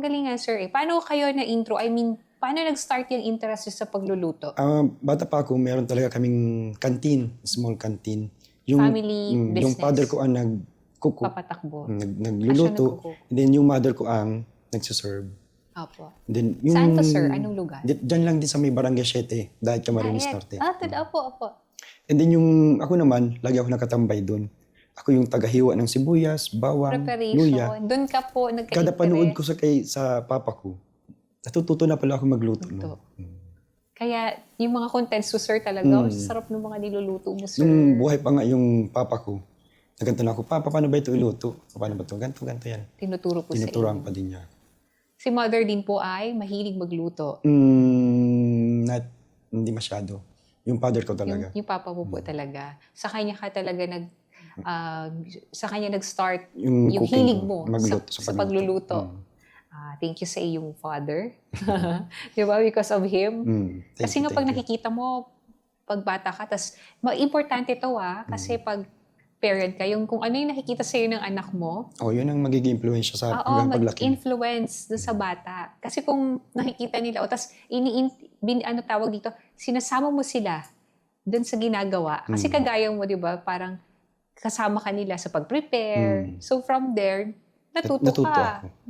Ang galing nga, sir. Paano kayo na-intro? I mean, paano nag-start yung interest sa pagluluto? Bata pa ako, meron talaga kaming canteen, small canteen. Family business. Yung father ko ang nagkuko. Papatakbo. Nagluluto. And then yung mother ko ang nagsiserve. Opo. And then, yung, Saan to, sir? Anong lugar? Diyan lang din sa may Barangay 7, dahil Camarines Norte. Opo. And then yung ako naman, lagi ako nakatambay doon. Ako yung tagahiwa ng sibuyas, bawang, luya. Preparation. Doon ka po nagka-interest. Kada panood ko sa papa ko, natututo na pala ako magluto. No? Kaya yung mga contents ko, sir, talaga, sarap ng mga niluluto mo, sir. Nung buhay pa nga yung papa ko, nagganto na ako, Papa, paano ba ito iluto? Paano ba ito? Ganto yan. Tinuturo po sa Tinuturuan inyo. pa din niya. Si mother din po ay mahilig magluto. Hindi masyado. Yung father ko talaga. Yung papa mo po talaga. Sa kanya ka talaga sa kanya nag-start yung cooking hilig ko, mo magluto, sa pagluluto. Thank you sa iyong father. Di ba? Because of him. Kasi pag nakikita mo, pag bata ka, tas importante to kasi pag parent ka, kung ano yung nakikita sa'yo ng anak mo. Yun ang magiging influensya sa hanggang paglaki. Mag-influence doon sa bata. Kasi kung nakikita nila, tas tawag dito, sinasama mo sila doon sa ginagawa. Kasi kagaya mo, di ba, parang kasama ka nila sa pag-prepare. So from there, natuto ka. Ako.